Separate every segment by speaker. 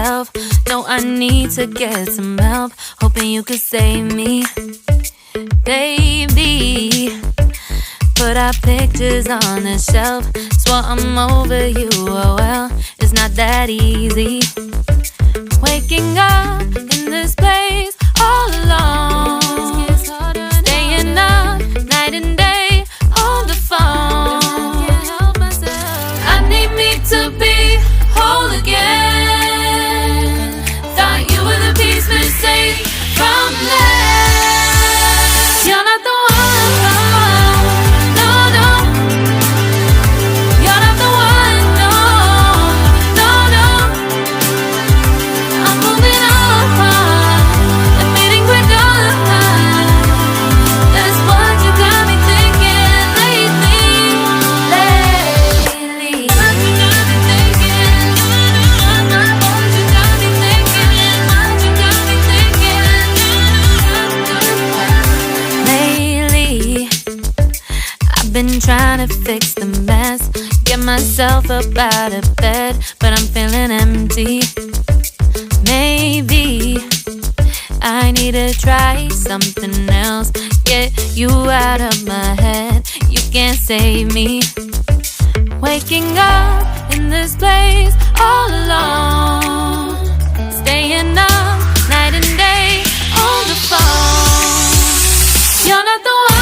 Speaker 1: myself. No, I need to get some help. Hoping you could save me, baby. Put our pictures on the shelf. Swore I'm over you, oh well, it's not that easy. Waking up in this place all alone, staying up night and day on the phone. I need me to be whole again. Thought you were the piece missing from left. You're not the one. Been trying to fix the mess, get myself up out of bed, but I'm feeling empty. Maybe I need to try something else. Get you out of my head, you can't save me. Waking up in this place all alone, staying up night and day on the phone. You're not the one.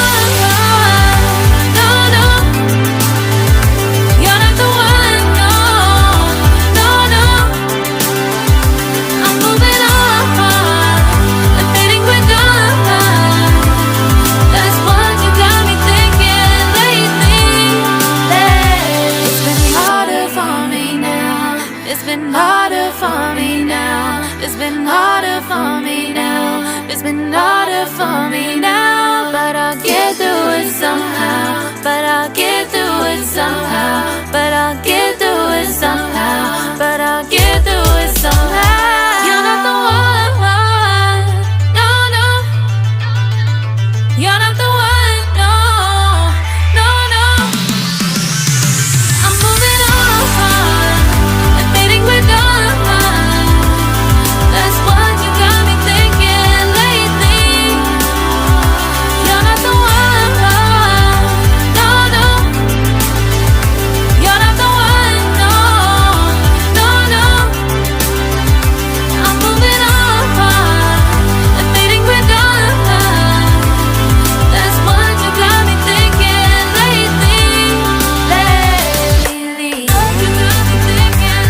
Speaker 1: It's been harder for me now. It's been harder for me now. It's been harder for me now. But I'll get through it somehow. But I'll get through it somehow. But I'll get through it somehow. But I'll get through it somehow. You're not the one. No, no. You're not the one. No, no, no. I'm moving on. That's what you got me thinking lately. You're not the one. No, no. You're not the one. No, no, no. I'm moving on and fading we're done. That's what you got me thinking lately. What you got me thinking.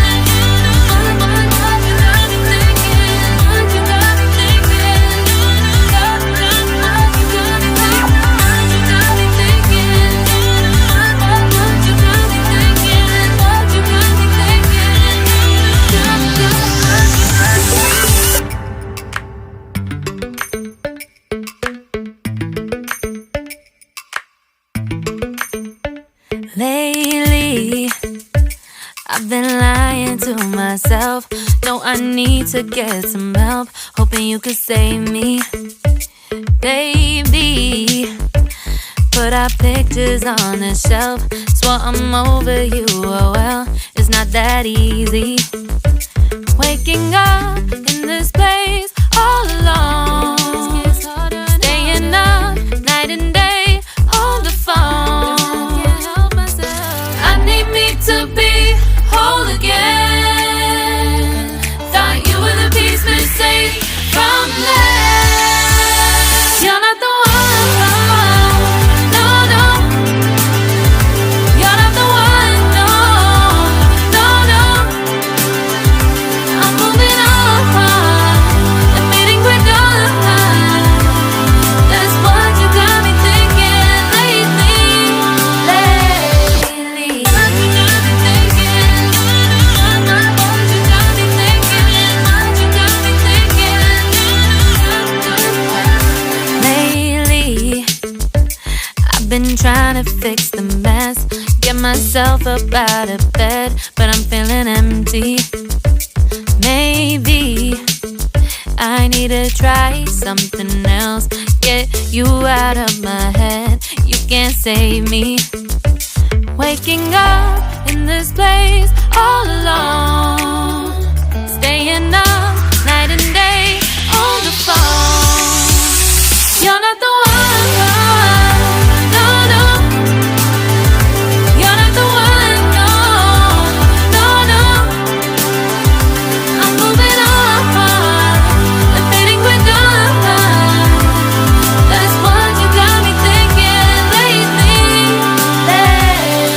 Speaker 1: Lately, I've been lying to myself. No, I need to get some help. Hoping you could save me, baby. Put our pictures on the shelf. Swore I'm over you, oh well, it's not that easy. Waking up in this place all alone, staying up night and day on the phone. I need me to be whole again. Thought you were the piece missing from left. You're not the one. No, no. You're not the one. No, no, no. I'm moving on and fading we're done. That's what you got me thinking lately. What you got me thinking. What you got me thinking. What you got me thinking. Lately, I've been trying to fix the mess, get myself up out of bed, but I'm feeling empty. Maybe I need to try something else. Get you out of my head, you can't save me. Waking up in this place all alone, staying staying up night and day on the phone. You're not the one, no, no. You're not the one, no, no, no. I'm moving on, admitting we're done. That's what you got me thinking lately.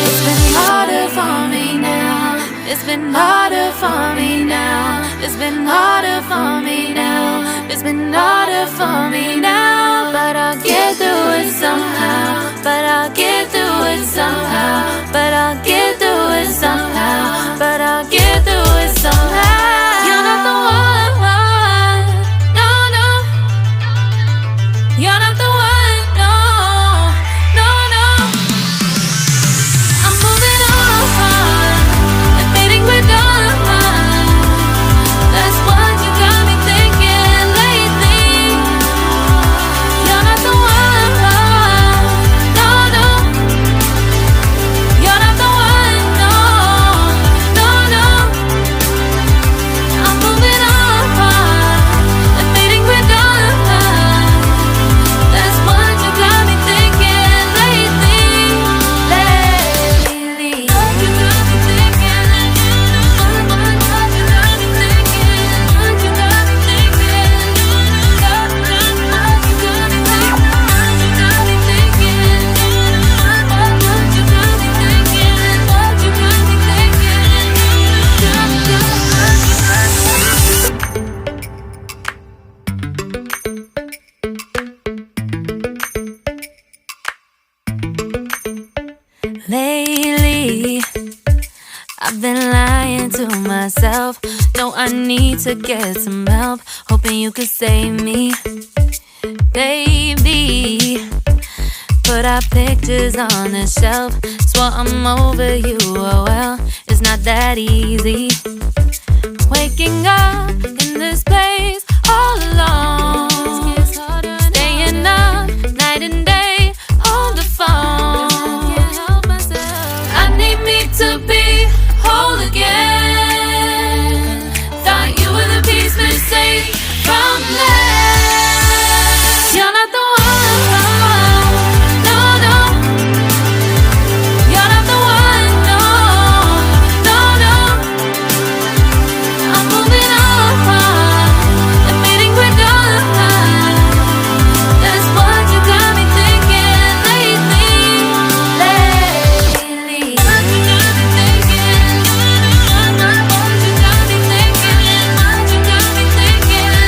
Speaker 1: It's been harder for me now. It's been harder for me now. It's been harder for me now. It's been harder for me now. But I'll get through it somehow. But I'll get through it somehow. But I'll get through it somehow. But I'll get through it somehow. You're not the one, no, no. You're not the one, no, no, no. I'm moving on, admitting we're done. That's what you got me thinking lately. You're not the one, no, no. You're not the one, no, no, no. I'm moving on, admitting we're done. That's what you got me thinking lately. Lately. What you got me thinking. What you got me thinking. What you got me thinking. What you got me thinking. What you got me thinking. What you got me thinking. What you got me thinking. Lately, I've been lying to myself. No, I need to get some help. Hoping you could save me, baby. Put our pictures on the shelf. Swore I'm over you, oh well, it's not that easy. Waking up in this place all alone, staying up night and day on the phone. I need me to be whole again. Thought you were the piece missing from left. You're not the one, no, no. You're not the one, no, no, no. I'm moving on, admitting we're done. That's what you got me thinking lately. Lately. What you got me thinking. What you got me thinking. What you got me thinking.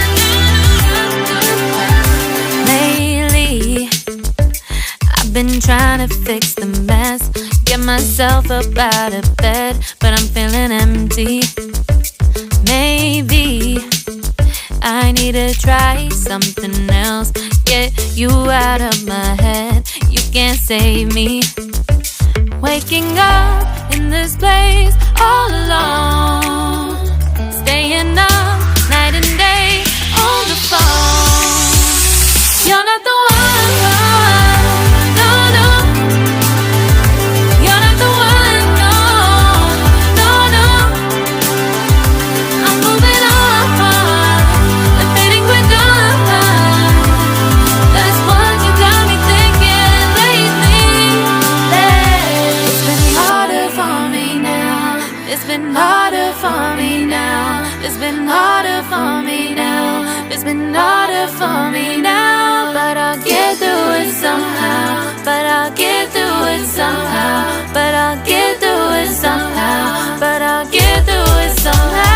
Speaker 1: Lately, I've been trying to fix the mess, get myself up out of bed, but I'm feeling empty. Maybe I need to try something else. Get you out of my head, you can't save me. Waking up in this place all alone, staying up night and day on the phone. You're not the one, no, no. You're not the one, no, no, no. I'm moving on, admitting we're done. That's what you got me thinking lately. It's been harder for me now. It's been harder for me now. It's been harder for me now. It's been harder for me now. But I'll get through it somehow. But I'll get through it somehow. But I'll get through it somehow. But I'll get through it somehow.